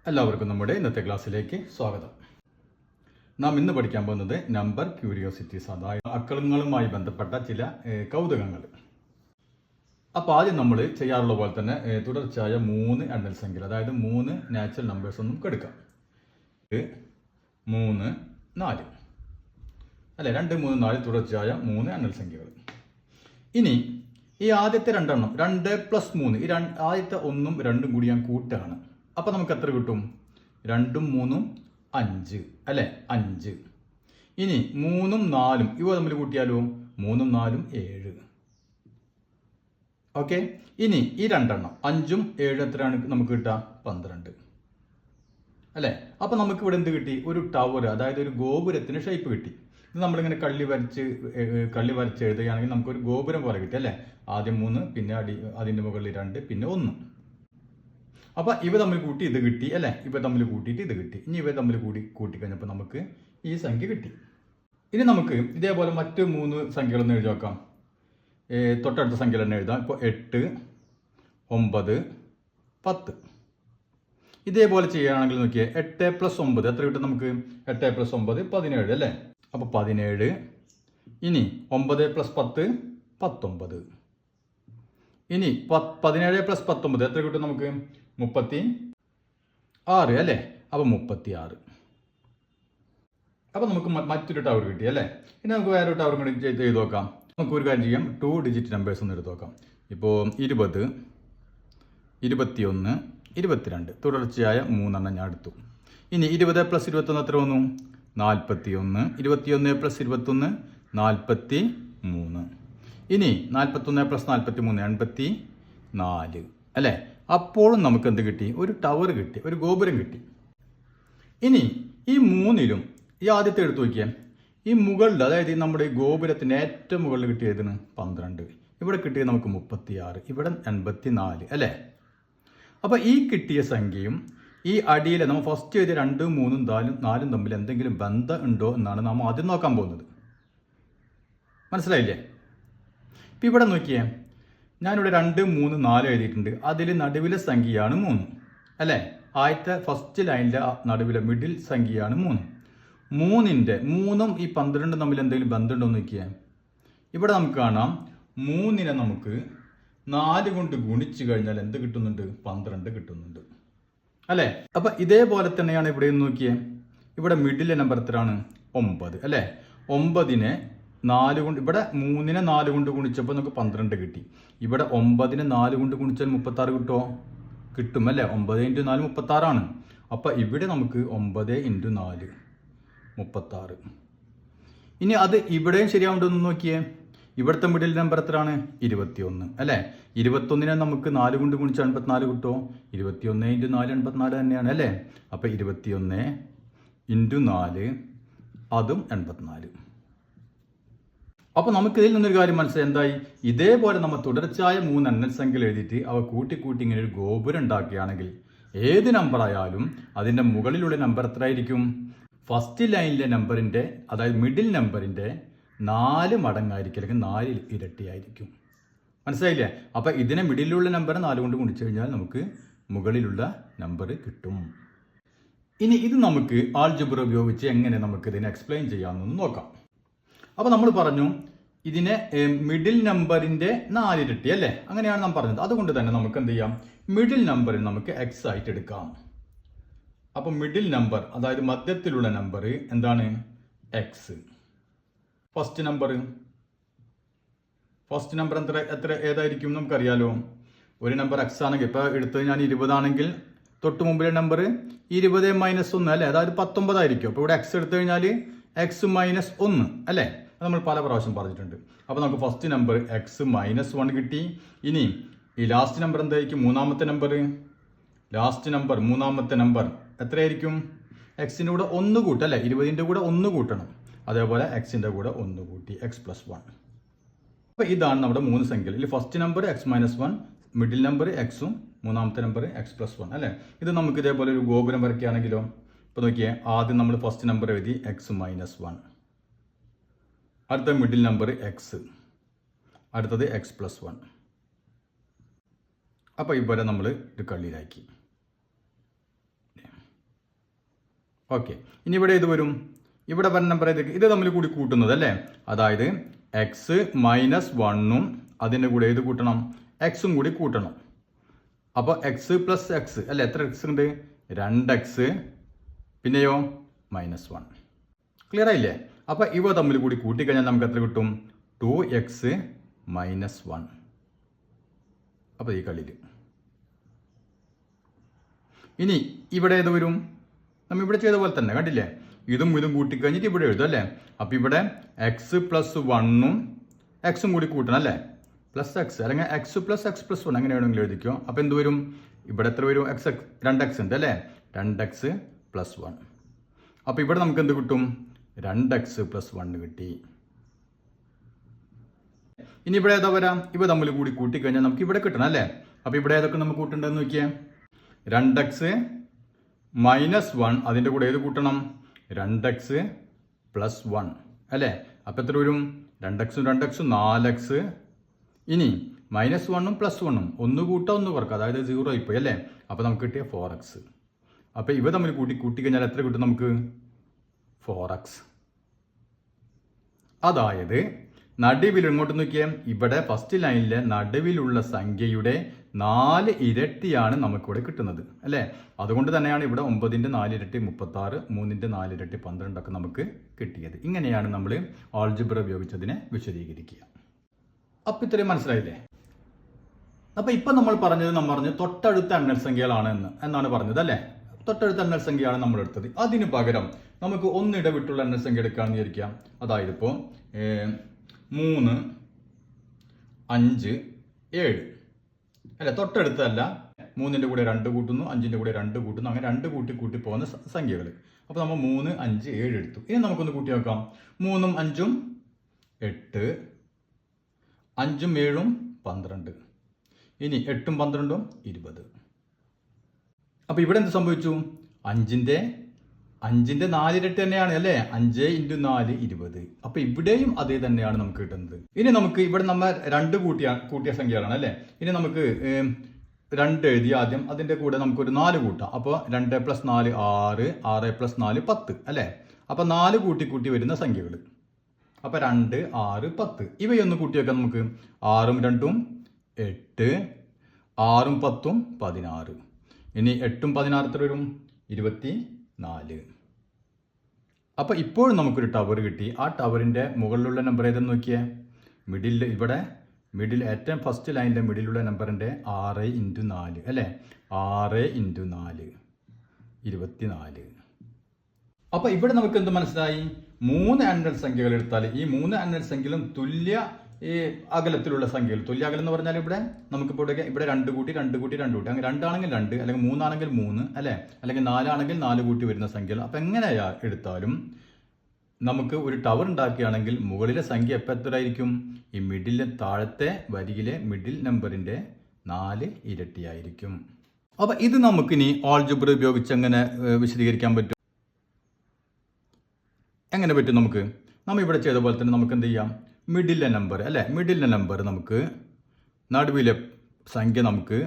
എല്ലാവർക്കും നമ്മുടെ ഇന്നത്തെ ക്ലാസ്സിലേക്ക് സ്വാഗതം. നാം ഇന്ന് പഠിക്കാൻ പോകുന്നത് നമ്പർ ക്യൂരിയോസിറ്റീസ്, അതായത് അക്കങ്ങളുമായി ബന്ധപ്പെട്ട ചില കൗതുകങ്ങൾ. അപ്പോൾ ആദ്യം നമ്മൾ ചെയ്യാറുള്ള പോലെ തന്നെ തുടർച്ചയായ 3 എണ്ണൽ സംഖ്യകൾ, അതായത് 3 നാച്ചുറൽ നമ്പേഴ്സ് ഒന്നും എടുക്കാം. 3, 4 അല്ലെ, 2, 3, 4 തുടർച്ചയായ 3 എണ്ണൽ സംഖ്യകൾ. ഇനി ഈ ആദ്യത്തെ രണ്ടെണ്ണം 2 + 3, ഈ ആദ്യത്തെ 1ഉം 2ഉം കൂടി ഞാൻ കൂട്ടുകയാണ്. അപ്പം നമുക്ക് എത്ര കിട്ടും? 2ഉം 3ഉം 5 അല്ലേ, 5. ഇനി 3ഉം 4ഉം ഇവ തമ്മിൽ കൂട്ടിയാലോ? 3ഉം 4ഉം 7. ഓക്കെ. ഇനി ഈ രണ്ടെണ്ണം 5ഉം 7ഉം എത്രയാണ് നമുക്ക് കിട്ടുക? 12 അല്ലേ. അപ്പം നമുക്ക് ഇവിടെ എന്ത് കിട്ടി? ഒരു ടവർ, അതായത് ഒരു ഗോപുരത്തിന് ഷേപ്പ് കിട്ടി. ഇത് നമ്മളിങ്ങനെ കള്ളി വരച്ച് എഴുതുകയാണെങ്കിൽ നമുക്കൊരു ഗോപുരം പോലെ കിട്ടി അല്ലേ. ആദ്യം 3, പിന്നെ അതിൻ്റെ മുകളിൽ 2, പിന്നെ 1. അപ്പോൾ ഇവ തമ്മിൽ കൂട്ടി ഇത് കിട്ടി അല്ലേ, ഇവ തമ്മിൽ കൂട്ടിയിട്ട് ഇത് കിട്ടി. ഇനി ഇവ തമ്മിൽ കൂട്ടിക്കഴിഞ്ഞപ്പോൾ നമുക്ക് ഈ സംഖ്യ കിട്ടി. ഇനി നമുക്ക് ഇതേപോലെ മറ്റ് 3 സംഖ്യകളൊന്ന് എഴുതി നോക്കാം. തൊട്ടടുത്ത സംഖ്യകൾ തന്നെ എഴുതാം. ഇപ്പോൾ 8, 9, 10. ഇതേപോലെ ചെയ്യുകയാണെങ്കിൽ നോക്കിയേ, 8 + 9 എത്ര കിട്ടും നമുക്ക്? 8 + 9 17 അല്ലേ. അപ്പോൾ 17. ഇനി 9 + 10 19. ഇനി 17 + 19 എത്ര കിട്ടും നമുക്ക്? 36 അല്ലേ. അപ്പോൾ 36. അപ്പോൾ നമുക്ക് മറ്റൊരു ടവർ കിട്ടി അല്ലേ. ഇനി നമുക്ക് വേറൊരു ടവർ കൂടി ചെയ്ത് നോക്കാം. നമുക്ക് ഒരു കാര്യം ചെയ്യാം, 2 ഡിജിറ്റ് നമ്പേഴ്സ് ഒന്ന് എടുത്ത് നോക്കാം. ഇപ്പോൾ 20, 21, 22 തുടർച്ചയായ 3 എണ്ണം ഞാൻ എടുത്തു. ഇനി 20 + 21 എത്ര വന്നു? 41. 21 + 21 43. ഇനി 41 + 43 84 അല്ലേ. അപ്പോഴും നമുക്ക് എന്ത് കിട്ടി? ഒരു ടവർ കിട്ടി, ഒരു ഗോപുരം കിട്ടി. ഇനി ഈ 3ലും ഈ ആദ്യത്തെ എടുത്തു നോക്കിയാൽ ഈ മുകളിൽ, അതായത് നമ്മുടെ ഈ ഗോപുരത്തിൻ്റെ ഏറ്റവും മുകളിൽ കിട്ടിയതിന് 12, ഇവിടെ കിട്ടിയത് നമുക്ക് 36, ഇവിടെ 84 അല്ലേ. അപ്പോൾ ഈ കിട്ടിയ സംഖ്യയും ഈ അടിയിലെ നമ്മൾ ഫസ്റ്റ് എഴുതിയ 2, 3, 4 തമ്മിൽ എന്തെങ്കിലും ബന്ധം ഉണ്ടോ എന്നാണ് നാം ആദ്യം നോക്കാൻ പോകുന്നത്. മനസ്സിലായില്ലേ? ഇപ്പം ഇവിടെ നോക്കിയേ, ഞാനിവിടെ 2, 3, 4 എഴുതിയിട്ടുണ്ട്. അതിൽ നടുവിലെ സംഖ്യയാണ് 3 അല്ലേ. ആദ്യത്തെ ഫസ്റ്റ് ലൈനിലെ നടുവിലെ മിഡിൽ സംഖ്യയാണ് 3. 3ഉം ഈ 12 തമ്മിൽ എന്തെങ്കിലും ബന്ധമുണ്ടോ എന്ന് നോക്കിയാൽ ഇവിടെ നമുക്ക് കാണാം, 3നെ നമുക്ക് 4 കൊണ്ട് ഗുണിച്ചു കഴിഞ്ഞാൽ എന്ത് കിട്ടുന്നുണ്ട്? 12 കിട്ടുന്നുണ്ട് അല്ലേ. അപ്പം ഇതേപോലെ തന്നെയാണ് ഇവിടെ നോക്കിയേ, ഇവിടെ മിഡിലെ നമ്പർ എത്രയാണ്? 9 അല്ലേ. 9നെ 4 കൊണ്ട്, ഇവിടെ 3നെ 4 കൊണ്ട് ഗുണിച്ചപ്പോൾ നമുക്ക് 12 കിട്ടി. ഇവിടെ 9നെ 4 കൊണ്ട് ഗുണിച്ചാൽ 36 കിട്ടുമോ? കിട്ടും അല്ലേ. 9 × 4 36 ആണ്. അപ്പം ഇവിടെ നമുക്ക് 9 × 4 36. ഇനി അത് ഇവിടെയും ശരിയാവുണ്ടോന്ന് നോക്കിയേ, ഇവിടുത്തെ മിഡിൽ നമ്പർ എത്രയാണ്? 21 അല്ലേ. 21നെ നമുക്ക് 4 കൊണ്ട് ഗുണിച്ചാൽ 84 കിട്ടുമോ? 21 × 4 84 തന്നെയാണ് അല്ലേ. അപ്പം 21 × 4 അതും 84. അപ്പോൾ നമുക്കിതിൽ നിന്നൊരു കാര്യം മനസ്സിലായി, എന്തായി? ഇതേപോലെ നമ്മൾ തുടർച്ചയായ 3 എണ്ണൽ സംഖ്യകൾ എഴുതിയിട്ട് അവ കൂട്ടി ഇങ്ങനെ ഒരു ഗോപുരം ഉണ്ടാക്കുകയാണെങ്കിൽ ഏത് നമ്പർ ആയാലും അതിൻ്റെ മുകളിലുള്ള നമ്പർ എത്ര ആയിരിക്കും? ഫസ്റ്റ് ലൈനിലെ നമ്പറിൻ്റെ, അതായത് മിഡിൽ നമ്പറിൻ്റെ 4 മടങ്ങായിരിക്കും, അല്ലെങ്കിൽ 4 ഇരട്ടിയായിരിക്കും. മനസ്സിലായില്ലേ? അപ്പോൾ ഇതിനെ മിഡിലുള്ള നമ്പർ 4 കൊണ്ട് ഗുണിച്ചു കഴിഞ്ഞാൽ നമുക്ക് മുകളിലുള്ള നമ്പർ കിട്ടും. ഇനി ഇത് നമുക്ക് ആൾജിബ്ര ഉപയോഗിച്ച് എങ്ങനെ നമുക്ക് ഇതിനെ എക്സ്പ്ലെയിൻ ചെയ്യാമെന്ന് നോക്കാം. അപ്പോൾ നമ്മൾ പറഞ്ഞു ഇതിനെ മിഡിൽ നമ്പറിൻ്റെ 4 ഇരട്ടി അല്ലേ, അങ്ങനെയാണ് നാം പറഞ്ഞത്. അതുകൊണ്ട് തന്നെ നമുക്ക് എന്ത് ചെയ്യാം? മിഡിൽ നമ്പറിൽ നമുക്ക് എക്സ് ആയിട്ട് എടുക്കാം. അപ്പോൾ മിഡിൽ നമ്പർ, അതായത് മധ്യത്തിലുള്ള നമ്പർ എന്താണ്? എക്സ്. ഫസ്റ്റ് നമ്പർ എത്ര ഏതായിരിക്കും നമുക്കറിയാലോ. ഒരു നമ്പർ എക്സ് ആണെങ്കിൽ, ഇപ്പോൾ എടുത്തത് ഞാൻ 20 ആണെങ്കിൽ തൊട്ട് മുമ്പിലെ നമ്പർ 20 - 1 അല്ലേ, അതായത് 19 ആയിരിക്കും. അപ്പോൾ ഇവിടെ എക്സ് എടുത്തു കഴിഞ്ഞാൽ x - 1 അല്ലേ. അത് നമ്മൾ പല പ്രാവശ്യം പറഞ്ഞിട്ടുണ്ട്. അപ്പോൾ നമുക്ക് ഫസ്റ്റ് നമ്പർ x - 1 കിട്ടി. ഇനി ഈ ലാസ്റ്റ് നമ്പർ എന്തായിരിക്കും? മൂന്നാമത്തെ നമ്പർ എത്രയായിരിക്കും? എക്സിൻ്റെ കൂടെ 1 കൂട്ടും അല്ലേ, 20ൻ്റെ കൂടെ 1 കൂട്ടണം. അതേപോലെ എക്സിൻ്റെ കൂടെ 1 കൂട്ടി, x + 1. അപ്പോൾ ഇതാണ് നമ്മുടെ 3 സംഖ്യകൾ. ഇതിൽ first number x - 1, middle number എക്സും, മൂന്നാമത്തെ നമ്പർ x + 1 അല്ലേ. ഇത് നമുക്ക് ഇതേപോലെ ഒരു ഗോപുരം വരയ്ക്കുകയാണെങ്കിലോ, ഇപ്പോൾ നോക്കിയേ, ആദ്യം നമ്മൾ ഫസ്റ്റ് നമ്പർ എഴുതി x - 1, അടുത്ത മിഡിൽ നമ്പർ എക്സ്, അടുത്തത് x + 1. അപ്പോൾ ഇവിടെ നമ്മൾ ഒരു കള്ളിയിലാക്കി. ഓക്കെ, ഇനി ഇവിടെ ഇത് വരും, ഇവിടെ പറഞ്ഞ നമ്പർ ഇത് തമ്മിൽ കൂടി കൂട്ടുന്നത് അല്ലേ, അതായത് എക്സ് മൈനസ് 1ഉം അതിൻ്റെ കൂടെ ഏത് കൂട്ടണം, എക്സും കൂടി കൂട്ടണം. അപ്പോൾ എക്സ് പ്ലസ് എക്സ് അല്ലേ, എത്ര എക്സ് ഉണ്ട്, 2x, പിന്നെയോ -1. ക്ലിയർ ആയില്ലേ? അപ്പോൾ ഇവ തമ്മിൽ കൂടി കൂട്ടിക്കഴിഞ്ഞാൽ നമുക്ക് എത്ര കിട്ടും, 2x - 1. അപ്പോൾ ഈ കളിയിൽ ഇനി ഇവിടെ ഏത് വരും, നമ്മൾ ഇവിടെ ചെയ്ത പോലെ തന്നെ കണ്ടില്ലേ, ഇതും കൂട്ടിക്കഴിഞ്ഞിട്ട് ഇവിടെ എഴുതും അല്ലേ. അപ്പോൾ ഇവിടെ എക്സ് പ്ലസ് 1ഉം എക്സും കൂടി കൂട്ടണം അല്ലേ, പ്ലസ് എക്സ് അല്ലെങ്കിൽ എക്സ് പ്ലസ് എക്സ് പ്ലസ് 1 അങ്ങനെ വേണമെങ്കിലും എഴുതിക്കോ. അപ്പോൾ എന്ത് വരും, ഇവിടെ എത്ര വരും, 2x ഉണ്ട് അല്ലേ, 2x + 1. അപ്പോൾ ഇവിടെ നമുക്ക് എന്ത് കിട്ടും, 2x + 1 കിട്ടി. ഇനി ഇവിടെ ഏതാ വരാം, ഇവ തമ്മിൽ കൂടി കൂട്ടിക്കഴിഞ്ഞാൽ നമുക്ക് ഇവിടെ കിട്ടണം അല്ലേ. അപ്പോൾ ഇവിടെ ഏതൊക്കെ നമുക്ക് കൂട്ടേണ്ടതെന്ന് നോക്കിയേ, 2x - 1 അതിൻ്റെ കൂടെ ഏത് കൂട്ടണം, 2x + 1 അല്ലേ. അപ്പോൾ എത്ര വരും, 2x 4x. ഇനി -1ഉം +1ഉം ഒന്ന് കൂട്ടാം ഒന്ന് കുറക്കാം, അതായത് 0 ആയിപ്പോയി അല്ലേ. അപ്പോൾ നമുക്ക് കിട്ടിയ 4x. അപ്പോൾ ഇവ തമ്മിൽ കൂട്ടിക്കഴിഞ്ഞാൽ എത്ര കിട്ടും നമുക്ക്, 4x. അതായത് നടുവിൽ ഇങ്ങോട്ട് നോക്കിയേ, ഇവിടെ ഫസ്റ്റ് ലൈനിലെ നടുവിലുള്ള സംഖ്യയുടെ 4 ഇരട്ടിയാണ് നമുക്കിവിടെ കിട്ടുന്നത് അല്ലേ. അതുകൊണ്ട് തന്നെയാണ് ഇവിടെ 9ന്റെ 4 ഇരട്ടി 36, 3ന്റെ 4 ഇരട്ടി 12 ഒക്കെ നമുക്ക് കിട്ടിയത്. ഇങ്ങനെയാണ് നമ്മൾ ആൾജിബ്ര ഉപയോഗിച്ചതിനെ വിശദീകരിക്കുക. അപ്പം ഇത്രയും മനസ്സിലായില്ലേ. അപ്പം ഇപ്പം നമ്മൾ പറഞ്ഞു തൊട്ടടുത്ത എണ്ണൽ സംഖ്യകളാണ് എന്നാണ് പറഞ്ഞത് അല്ലേ. തൊട്ടടുത്ത എണ്ണൽ സംഖ്യയാണ് നമ്മൾ എടുത്തത്. അതിന് പകരം നമുക്ക് ഒന്നിടവിട്ടുള്ള എണ്ണൽ സംഖ്യ എടുക്കാമെന്ന് വിചാരിക്കാം. അതായത് ഇപ്പോൾ 3, 5, 7 അല്ല, തൊട്ടടുത്തല്ല, 3ന്റെ കൂടെ 2 കൂട്ടുന്നു, 5ന്റെ കൂടെ 2 കൂട്ടുന്നു, അങ്ങനെ 2 കൂട്ടി പോകുന്ന സംഖ്യകൾ. അപ്പോൾ നമ്മൾ 3, 5, 7 എടുത്തു. ഇനി നമുക്കൊന്ന് കൂട്ടി നോക്കാം. 3ഉം 5ഉം 8, 5ഉം 7ഉം 12, ഇനി 8ഉം 12ഉം 20. അപ്പോൾ ഇവിടെ എന്ത് സംഭവിച്ചു, 5ന്റെ 4 ഇരട്ടി തന്നെയാണ് അല്ലേ, 5 × 4 20. അപ്പോൾ ഇവിടെയും അതേ തന്നെയാണ് നമുക്ക് കിട്ടുന്നത്. ഇനി നമുക്ക് ഇവിടെ നമ്മൾ 2 കൂട്ടിയ സംഖ്യകളാണ് അല്ലേ. ഇനി നമുക്ക് 2 എഴുതി ആദ്യം, അതിൻ്റെ കൂടെ നമുക്കൊരു 4 കൂട്ടാം. അപ്പോൾ 2 + 4 6, 6 + 4 10 അല്ലേ. അപ്പോൾ 4 കൂട്ടി വരുന്ന സംഖ്യകൾ. അപ്പോൾ 2, 6, 10 ഇവയൊന്ന് കൂട്ടി വെക്കാം നമുക്ക്. 6ഉം 2ഉം 8, 6ഉം 10ഉം 16. ഇനി 8ഉം 16 എത്ര വരും, 24. അപ്പോൾ ഇപ്പോഴും നമുക്കൊരു ടവർ കിട്ടി. ആ ടവറിൻ്റെ മുകളിലുള്ള നമ്പർ ഏതെന്ന് നോക്കിയേ, മിഡിൽ ഏറ്റവും ഫസ്റ്റ് ലൈനിൻ്റെ മിഡിലുള്ള നമ്പറിൻ്റെ 6 × 4 അല്ലേ. 6 × 4 24. അപ്പോൾ ഇവിടെ നമുക്ക് എന്ത് മനസ്സിലായി, 3 എണ്ണൽ സംഖ്യകൾ എടുത്താൽ ഈ 3 എണ്ണൽ സംഖ്യകളും തുല്യ അകലത്തിലുള്ള സംഖ്യകൾ. തുല്യ അകലം എന്ന് പറഞ്ഞാൽ ഇവിടെ നമുക്കിപ്പോൾ ഇവിടെ 2 കൂട്ടി അങ്ങനെ 2 ആണെങ്കിൽ 2, അല്ലെങ്കിൽ 3 ആണെങ്കിൽ 3 അല്ലേ, അല്ലെങ്കിൽ 4 ആണെങ്കിൽ 4 കൂട്ടി വരുന്ന സംഖ്യകൾ. അപ്പം എങ്ങനെയാ എടുത്താലും നമുക്ക് ഒരു ടവർ ഉണ്ടാക്കുകയാണെങ്കിൽ മുകളിലെ സംഖ്യ എപ്പോൾ എത്രയായിരിക്കും, ഈ മിഡിലെ താഴത്തെ വരിയിലെ മിഡിൽ നമ്പറിൻ്റെ 4 ഇരട്ടിയായിരിക്കും. അപ്പം ഇത് നമുക്കിനി ആൾജിബ്ര ഉപയോഗിച്ച് എങ്ങനെ വിശദീകരിക്കാൻ പറ്റും, എങ്ങനെ പറ്റും നമുക്ക്. നമ്മൾ ഇവിടെ ചെയ്ത പോലെ തന്നെ നമുക്ക് എന്ത് ചെയ്യാം, മിഡിലെ നമ്പർ അല്ലേ, മിഡിലെ നമ്പർ നമുക്ക് നടുവിലെ സംഖ്യ നമുക്ക്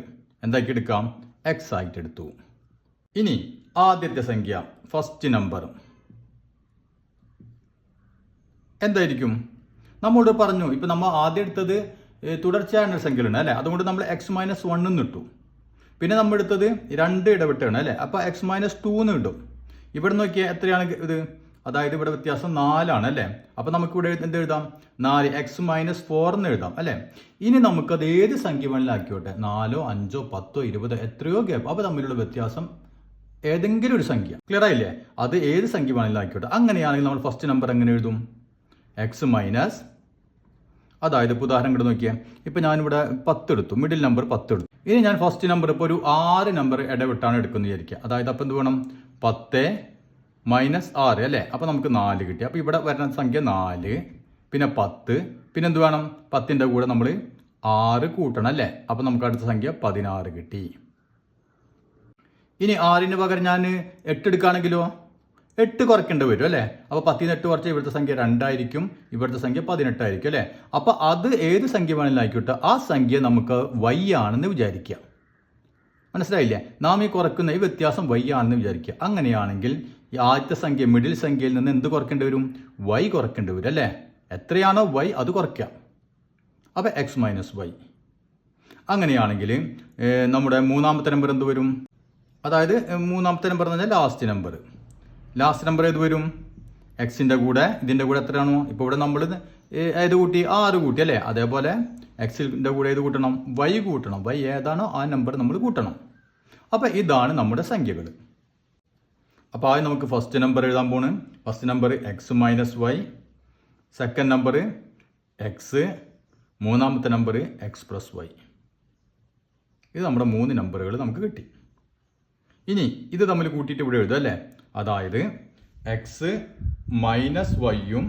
എന്താക്കി എടുക്കാം, x ആയിട്ട് എടുത്തു. ഇനി ആദ്യത്തെ സംഖ്യ ഫസ്റ്റ് നമ്പർ എന്തായിരിക്കും, നമ്മളോട് പറഞ്ഞു. ഇപ്പം നമ്മൾ ആദ്യം എടുത്തത് തുടർച്ചയായ സംഖ്യകളാണ് അല്ലേ, അതുകൊണ്ട് നമ്മൾ x - 1 എന്ന് ഇട്ടു. പിന്നെ നമ്മൾ എടുത്തത് 2 ഇടവിട്ടാണ് അല്ലേ, അപ്പോൾ x - 2 എന്ന് കിട്ടും. ഇവിടെ നോക്കിയാൽ എത്രയാണ് ഇത്, അതായത് ഇവിടെ വ്യത്യാസം 4 ആണ് അല്ലേ. അപ്പോൾ നമുക്കിവിടെ എന്ത് എഴുതാം, 4 x - 4 എന്ന് എഴുതാം അല്ലേ. ഇനി നമുക്കത് ഏത് സംഖ്യ വേണമെങ്കിലാക്കിയോട്ടെ, 4, 5, 10, 20 എത്രയോ ഗ്യാപ്പ്, അപ്പോൾ തമ്മിലുള്ള വ്യത്യാസം ഏതെങ്കിലും ഒരു സംഖ്യ. ക്ലിയർ ആയില്ലേ, അത് ഏത് സംഖ്യ വേണമെങ്കിലാക്കിയോട്ടെ. അങ്ങനെയാണെങ്കിൽ നമ്മൾ ഫസ്റ്റ് നമ്പർ എങ്ങനെ എഴുതും, x മൈനസ്, അതായത് ഇപ്പോൾ ഉദാഹരണം കൂടെ നോക്കിയാൽ, ഇപ്പം ഞാനിവിടെ 10 എടുത്തു, മിഡിൽ നമ്പർ 10 എടുത്തു. ഇനി ഞാൻ ഫസ്റ്റ് നമ്പർ ഇപ്പോൾ ഒരു 6 നമ്പർ ഇടവിട്ടാണ് എടുക്കുന്നത് വിചാരിക്കുക. അതായത് അപ്പം എന്ത് വേണം, 10 - 6 അല്ലേ. അപ്പോൾ നമുക്ക് 4 കിട്ടി. അപ്പോൾ ഇവിടെ വരുന്ന സംഖ്യ 4, പിന്നെ 10, പിന്നെ എന്ത് വേണം, 10ന്റെ കൂടെ നമ്മൾ 6 കൂട്ടണം അല്ലേ. അപ്പോൾ നമുക്ക് അടുത്ത സംഖ്യ 16 കിട്ടി. ഇനി 6ന് പകരം ഞാൻ 8 എടുക്കുകയാണെങ്കിലോ, 8 കുറയ്ക്കേണ്ടി വരും അല്ലേ. അപ്പോൾ 10ൽ നിന്ന് 8 കുറച്ച് ഇവിടുത്തെ സംഖ്യ 2 ആയിരിക്കും, ഇവിടുത്തെ സംഖ്യ 18 ആയിരിക്കും അല്ലേ. അപ്പോൾ അത് ഏത് സംഖ്യ വേണമെങ്കിലും ആയിക്കോട്ടെ, ആ സംഖ്യ നമുക്ക് y ആണെന്ന് വിചാരിക്കുക. മനസ്സിലായില്ലേ, നാം ഈ കുറയ്ക്കുന്ന ഈ വ്യത്യാസം y ആണെന്ന് വിചാരിക്കുക. അങ്ങനെയാണെങ്കിൽ ഈ ആദ്യത്തെ സംഖ്യ മിഡിൽ സംഖ്യയിൽ നിന്ന് എന്ത് കുറയ്ക്കേണ്ടി വരും? y കുറയ്ക്കേണ്ടി വരും അല്ലേ? എത്രയാണോ y അത് കുറയ്ക്കാം. അപ്പോൾ എക്സ് മൈനസ് വൈ. അങ്ങനെയാണെങ്കിൽ നമ്മുടെ മൂന്നാമത്തെ നമ്പർ എന്ത് വരും? അതായത് മൂന്നാമത്തെ നമ്പർ എന്ന് പറഞ്ഞാൽ ലാസ്റ്റ് നമ്പർ ഏത് വരും? എക്സിൻ്റെ കൂടെ ഇതിൻ്റെ കൂടെ എത്രയാണോ? ഇപ്പോൾ ഇവിടെ നമ്മൾ ഏത് കൂട്ടി? 6 കൂട്ടി അല്ലേ? അതേപോലെ എക്സിൻ്റെ കൂടെ ഏത് കൂട്ടണം? y കൂട്ടണം. y ഏതാണോ ആ നമ്പർ നമ്മൾ കൂട്ടണം. അപ്പോൾ ഇതാണ് നമ്മുടെ സംഖ്യകൾ. അപ്പോൾ ആദ്യം നമുക്ക് ഫസ്റ്റ് നമ്പർ എഴുതാൻ പോണ്. First number x minus y, second number x, മൂന്നാമത്തെ നമ്പർ എക്സ് പ്ലസ് വൈ. ഇത് നമ്മുടെ 3 നമ്പറുകൾ നമുക്ക് കിട്ടി. ഇനി ഇത് തമ്മിൽ കൂട്ടിയിട്ട് ഇവിടെ എഴുതും അല്ലേ? അതായത് എക്സ് മൈനസ് വൈയും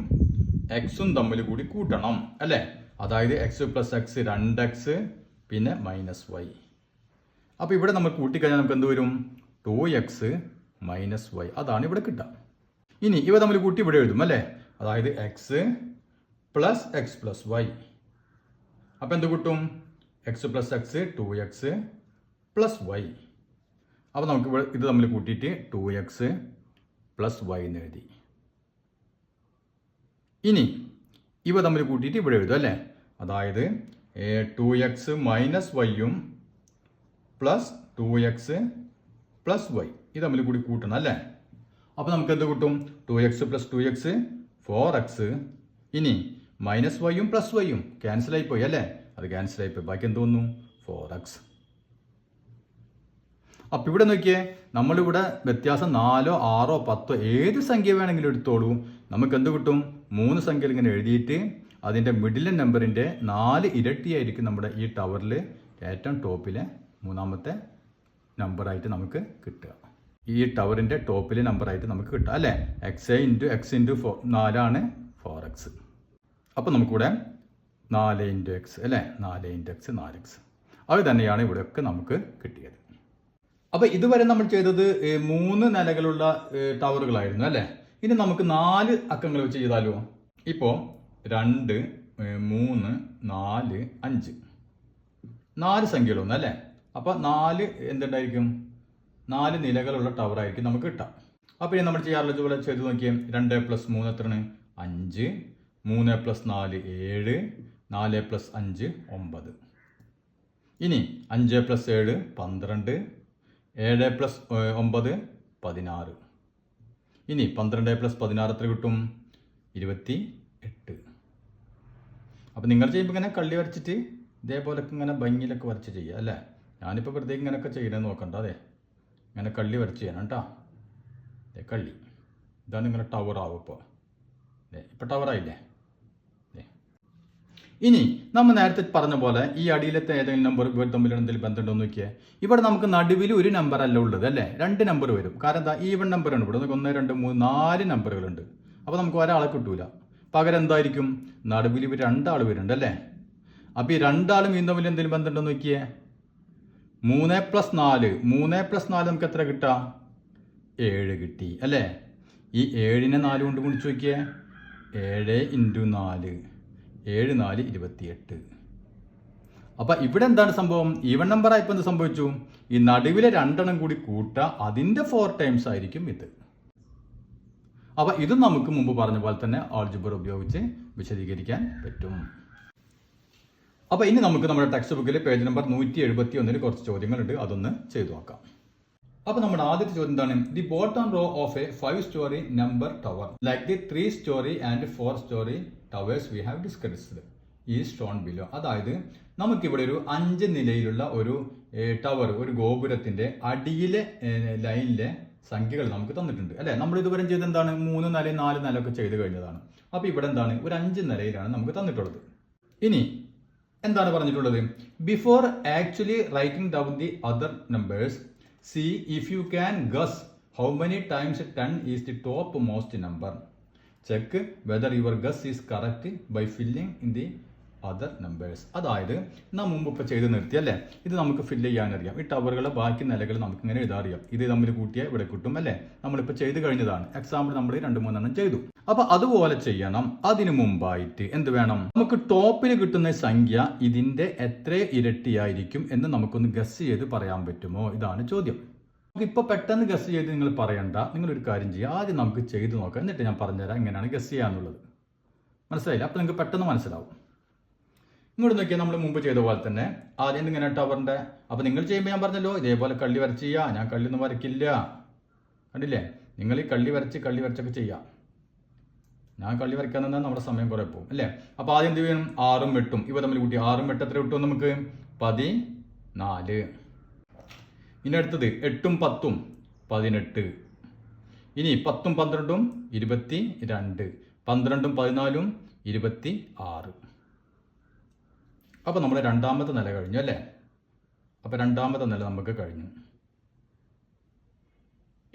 എക്സും തമ്മിൽ കൂടി കൂട്ടണം അല്ലേ? അതായത് എക്സ് പ്ലസ് എക്സ് 2x പിന്നെ മൈനസ് വൈ. അപ്പോൾ ഇവിടെ നമ്മൾ കൂട്ടിക്കഴിഞ്ഞാൽ നമുക്ക് എന്ത് വരും? 2x minus Y. അതാണ് ഇവിടെ കിട്ടുക. ഇനി ഇവ തമ്മിൽ കൂട്ടി ഇവിടെ എഴുതും അല്ലേ? അതായത് x plus x plus y. അപ്പോൾ എന്ത് കിട്ടും? X plus x 2x plus y. അപ്പോൾ നമുക്ക് ഇവിടെ ഇത് തമ്മിൽ കൂട്ടിയിട്ട് 2x പ്ലസ് വൈ എന്ന് എഴുതി. ഇനി ഇവ തമ്മിൽ കൂട്ടിയിട്ട് ഇവിടെ എഴുതും അല്ലേ? അതായത് 2x മൈനസ് വൈയും പ്ലസ് 2x പ്ലസ് വൈ ഇത് തമ്മിൽ കൂടി കൂട്ടണം അല്ലേ? അപ്പോൾ നമുക്ക് എന്ത് കിട്ടും? 2x plus 2x 4x. ഇനി മൈനസ് വൈയും പ്ലസ് വൈയും ക്യാൻസൽ ആയിപ്പോയി അല്ലേ? അത് ക്യാൻസൽ ആയിപ്പോയി. ബാക്കി എന്ത് വന്നു? 4x. അപ്പം ഇവിടെ നോക്കിയേ, നമ്മളിവിടെ വ്യത്യാസം 4, 6, 10 ഏത് സംഖ്യ വേണമെങ്കിലും എടുത്തോളൂ. നമുക്ക് എന്ത് കിട്ടും? 3 സംഖ്യകൾ ഇങ്ങനെ എഴുതിയിട്ട് അതിൻ്റെ മിഡിൽ നമ്പറിൻ്റെ 4 ഇരട്ടിയായിരിക്കും നമ്മുടെ ഈ ടവറിൽ ഏറ്റവും ടോപ്പിലെ മൂന്നാമത്തെ നമ്പറായിട്ട് നമുക്ക് കിട്ടുക. ഈ ടവറിൻ്റെ ടോപ്പിലെ നമ്പറായിട്ട് നമുക്ക് കിട്ടുക അല്ലേ? X into X into 4 4x. അപ്പോൾ നമുക്കിവിടെ 4 ഇൻറ്റു എക്സ് അല്ലേ? 4 ഇൻറ്റു എക്സ് 4x. അത് തന്നെയാണ് ഇവിടെയൊക്കെ നമുക്ക് കിട്ടിയത്. അപ്പോൾ ഇതുവരെ നമ്മൾ ചെയ്തത് 3 നിലകളുള്ള ടവറുകളായിരുന്നു അല്ലേ? ഇനി നമുക്ക് 4 അക്കങ്ങൾ വെച്ച് ചെയ്താലോ? ഇപ്പോൾ 2, 3, 4, 5 4 സംഖ്യകളൊന്നും അല്ലേ? അപ്പോൾ 4 എന്തുണ്ടായിരിക്കും? 4 നിലകളുള്ള ടവറായിരിക്കും നമുക്ക് കിട്ടാം. അപ്പോൾ ഇനി നമ്മൾ ചെയ്യാറുള്ള പോലെ ചെയ്ത് നോക്കിയാൽ 2 പ്ലസ് 3 എത്രയാണ്? 5. 3 പ്ലസ് 4 7. 4 പ്ലസ് 5 9. ഇനി 5 പ്ലസ് 7 12. 7 പ്ലസ് 9 16. ഇനി 12 പ്ലസ് 16 എത്ര കിട്ടും? 28. അപ്പോൾ നിങ്ങൾ ചെയ്യുമ്പോൾ ഇങ്ങനെ കള്ളി വരച്ചിട്ട് ഇതേപോലൊക്കെ ഇങ്ങനെ ഭംഗിയിലൊക്കെ വരച്ച് ചെയ്യുക അല്ലേ? ഞാനിപ്പോൾ വെറുതെ ഇങ്ങനെയൊക്കെ ചെയ്യണമെന്ന് നോക്കണ്ട. അതെ, ഇങ്ങനെ കള്ളി വരച്ച് ചെയ്യണം കേട്ടോ. അതെ, കള്ളി. ഇതാണ് നിങ്ങളുടെ ടവർ ആവും. ഇപ്പോൾ ടവറായില്ലേ? ഇനി നമ്മൾ നേരത്തെ പറഞ്ഞ പോലെ ഈ അടിയിലത്തെ ഏതെങ്കിലും നമ്പർ ഇവർ തമ്മിൽ എന്തെങ്കിലും ബന്ധമുണ്ടോ എന്ന് നോക്കിയാൽ ഇവിടെ നമുക്ക് നടുവിൽ ഒരു നമ്പർ അല്ല ഉള്ളത് അല്ലേ? 2 നമ്പർ വരും. കാരണം എന്താ? ഈവൺ നമ്പറാണ് ഇവിടെ. 1 2 3 4 നമ്പറുകളുണ്ട്. അപ്പോൾ നമുക്ക് ഒരാളെ കിട്ടൂല. പകരം എന്തായിരിക്കും? നടുവിൽ ഇവർ 2 ആൾ വരുന്നുണ്ട് അല്ലേ? അപ്പോൾ ഈ 2 ആളും ഈ തമ്മിൽ എന്തെങ്കിലും ബന്ധമുണ്ടോ എന്ന് നോക്കിയേ. 3 പ്ലസ് 4 നമുക്ക് എത്ര കിട്ടാം? 7 കിട്ടി അല്ലേ? ഈ 7നെ 4 കൊണ്ട് ഗുണിച്ച് നോക്കിയേ. 7 ഇൻറ്റു 4 7 4 28. അപ്പം ഇവിടെ എന്താണ് സംഭവം? ഈവൺ നമ്പർ ആയപ്പോൾ എന്ത് സംഭവിച്ചു? ഈ നടുവിലെ 2 കൂടി കൂട്ടുക, അതിൻ്റെ 4 ടൈംസ് ആയിരിക്കും ഇത്. അപ്പം ഇത് നമുക്ക് മുമ്പ് പറഞ്ഞ പോലെ തന്നെ ആൾജിബ്ര ഉപയോഗിച്ച് വിശദീകരിക്കാൻ പറ്റും. അപ്പോൾ ഇനി നമുക്ക് നമ്മുടെ ടെക്സ്റ്റ് ബുക്കിൽ പേജ് നമ്പർ 171 കുറച്ച് ചോദ്യങ്ങളുണ്ട്. അതൊന്ന് ചെയ്തു നോക്കാം. അപ്പോൾ നമ്മുടെ ആദ്യത്തെ ചോദ്യം എന്താണ്? The bottom row of A 5-story number tower like the 3-story and 4-story towers we have discussed is shown below. അതായത് നമുക്കിവിടെ ഒരു 5 നിലയിലുള്ള ഒരു ടവർ, ഒരു ഗോപുരത്തിന്റെ അടിയിലെ ലൈനിലെ സംഖ്യകൾ നമുക്ക് തന്നിട്ടുണ്ട് അല്ലേ? നമ്മൾ ഇതുവരെ ചെയ്ത് എന്താണ്? 3 നില 4 നില ഒക്കെ ചെയ്ത് കഴിഞ്ഞതാണ്. അപ്പോൾ ഇവിടെ എന്താണ്? ഒരു 5 നിലയിലാണ് നമുക്ക് തന്നിട്ടുള്ളത്. ഇനി എന്താണ് പറഞ്ഞിട്ടുള്ളത്? Before actually writing down the other numbers see if you can guess how many times 10 is the top most number. Check whether your guess is correct by filling in the other numbers. അതായത് നാം മുമ്പ് ഇപ്പോൾ ചെയ്ത് നിർത്തി അല്ലേ? ഇത് നമുക്ക് fill ചെയ്യാനറിയാം. ഈ ടവറുകളെ ബാക്കി നിലകൾ നമുക്ക് ഇങ്ങനെ എഴുതാറിയാം. ഇത് തമ്മിൽ കൂട്ടിയാൽ ഇവിടെ കിട്ടും അല്ലേ? നമ്മളിപ്പോൾ ചെയ്ത് കഴിഞ്ഞതാണ്. എക്സാമ്പിൾ നമ്മൾ 2-3 ചെയ്തു. അപ്പോൾ അതുപോലെ ചെയ്യണം. അതിനു മുമ്പായിട്ട് എന്ത് വേണം? നമുക്ക് ടോപ്പിൽ കിട്ടുന്ന സംഖ്യ ഇതിൻ്റെ എത്ര ഇരട്ടിയായിരിക്കും എന്ന് നമുക്കൊന്ന് ഗസ് ചെയ്ത് പറയാൻ പറ്റുമോ? ഇതാണ് ചോദ്യം. നമുക്ക് ഇപ്പോൾ പെട്ടെന്ന് ഗസ് ചെയ്ത് നിങ്ങൾ പറയണ്ട, നിങ്ങളൊരു കാര്യം ചെയ്യുക, ആദ്യം നമുക്ക് ചെയ്ത് നോക്കാം, എന്നിട്ട് ഞാൻ പറഞ്ഞുതരാം എങ്ങനെയാണ് ഗസ് ചെയ്യാന്നുള്ളത്. മനസ്സിലായില്ല? അപ്പോൾ നിങ്ങൾക്ക് പെട്ടെന്ന് മനസ്സിലാവും. ഇങ്ങോട്ട് നോക്കിയാൽ നമ്മൾ മുമ്പ് ചെയ്ത പോലെ തന്നെ ആദ്യം ഇങ്ങനെ ടവറിൻ്റെ, അപ്പോൾ നിങ്ങൾ ചെയ്യുമ്പോൾ ഞാൻ പറഞ്ഞല്ലോ ഇതേപോലെ കള്ളി വരച്ച് ചെയ്യുക. ഞാൻ കള്ളിയൊന്നും വരയ്ക്കില്ല, കണ്ടില്ലേ? നിങ്ങൾ ഈ കള്ളി വരച്ചൊക്കെ ചെയ്യാം. ഞാൻ കള്ളി വരയ്ക്കാൻ നിന്നാൽ നമ്മുടെ സമയം കുറേ പോകും അല്ലേ? അപ്പോൾ ആദ്യം എന്ത് ചെയ്യണം? 6ഉം 8ഉം ഇവ തമ്മിൽ കൂട്ടി 6ഉം 8 എത്ര കിട്ടും നമുക്ക്? 14. ഇനി അടുത്തത് 8ഉം 10ഉം 18. ഇനി 10ഉം 12ഉം 22. 12ഉം 14ഉം 26. അപ്പോൾ നമ്മുടെ രണ്ടാമത്തെ നില കഴിഞ്ഞു അല്ലേ? അപ്പോൾ രണ്ടാമത്തെ നില നമുക്ക് കഴിഞ്ഞു.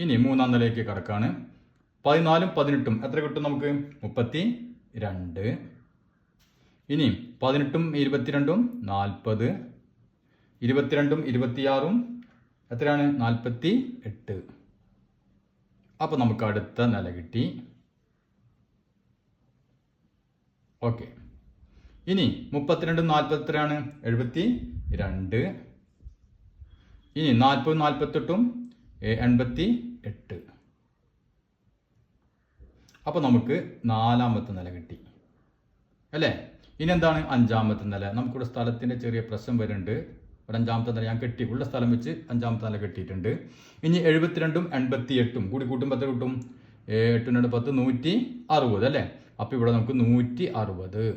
ഇനി മൂന്നാം നിലയ്ക്ക് കിടക്കാണ്. 14ഉം 18ഉം എത്ര കിട്ടും നമുക്ക്? 32. ഇനി 18ഉം 22ഉം 40. 22ഉം 26ഉം എത്രയാണ്? 48. അപ്പോൾ നമുക്ക് അടുത്ത നില കിട്ടി. ഓക്കെ. ഇനി 32ഉം 40 എത്രയാണ്? 72. ഇനി 40ഉം 48ഉം 88. അപ്പോൾ നമുക്ക് നാലാമത്തെ നില കിട്ടി അല്ലേ? ഇനി എന്താണ് അഞ്ചാമത്തെ നില? നമുക്കിവിടെ സ്ഥലത്തിൻ്റെ ചെറിയ പ്രശ്നം വരുന്നുണ്ട്. ഇവിടെ അഞ്ചാമത്തെ നില ഞാൻ കെട്ടി, ഉള്ള സ്ഥലം വെച്ച് അഞ്ചാമത്തെ നില കെട്ടിയിട്ടുണ്ട്. ഇനി 72ഉം 88ഉം കൂടി കൂട്ടുമ്പോൾ എത്ര കിട്ടും? 8 2 10 160 അല്ലേ? അപ്പോൾ ഇവിടെ നമുക്ക് 160.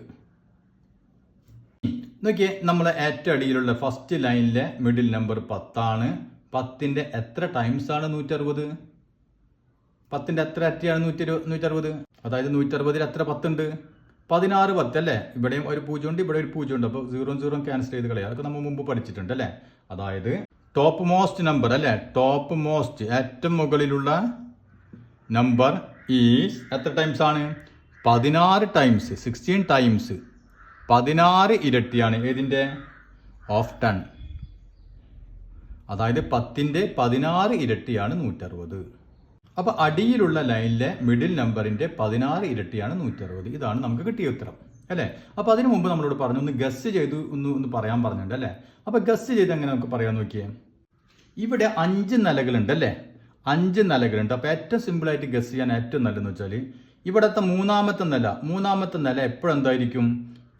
നോക്കിയേ, നമ്മളെ ഏറ്റവും അടിയിലുള്ള ഫസ്റ്റ് ലൈനിലെ മിഡിൽ നമ്പർ 10 ആണ്. 10ന്റെ എത്ര ടൈംസ് ആണ് 160? 10ന്റെ എത്ര അറ്റയാണ് 160? അതായത് 160ൽ എത്ര 10 ഉണ്ട്? 16 10 അല്ലേ? ഇവിടെയും ഒരു 0 ഉണ്ട്, ഇവിടെ ഒരു 0 ഉണ്ട്. അപ്പോൾ 0 0 ക്യാൻസൽ ചെയ്ത് കളയാം. അതൊക്കെ നമ്മൾ മുമ്പ് പഠിച്ചിട്ടുണ്ട് അല്ലേ? അതായത് ടോപ്പ് മോസ്റ്റ് നമ്പർ അല്ലേ? ടോപ്പ് മോസ്റ്റ് ഏറ്റവും മുകളിലുള്ള നമ്പർ ഈസ് എത്ര ടൈംസ് ആണ്? 16 ടൈംസ്, 16 ടൈംസ്. 16 ഇരട്ടിയാണ് ഏതിൻ്റെ? ഓഫ് 10. അതായത് 10ന്റെ 16 ഇരട്ടിയാണ് 160. അപ്പോൾ അടിയിലുള്ള ലൈനിലെ മിഡിൽ നമ്പറിന്റെ 16 ഇരട്ടിയാണ് 160. ഇതാണ് നമുക്ക് കിട്ടിയ ഉത്തരം അല്ലേ? അപ്പോൾ അതിനു മുമ്പ് നമ്മളോട് പറഞ്ഞു ഒന്ന് ഗസ് ചെയ്ത് ഒന്ന് പറയാൻ പറഞ്ഞിട്ടുണ്ട് അല്ലേ? അപ്പോൾ ഗസ് ചെയ്ത് എങ്ങനെ നമുക്ക് പറയാൻ നോക്കിയേ. ഇവിടെ 5 നിലകളുണ്ട് അല്ലേ? 5 നിലകളുണ്ട്. അപ്പോൾ ഏറ്റവും സിമ്പിളായിട്ട് ഗസ് ചെയ്യാൻ ഏറ്റവും നല്ലതെന്ന് വെച്ചാൽ ഇവിടുത്തെ മൂന്നാമത്തെ നില എപ്പോഴും എന്തായിരിക്കും?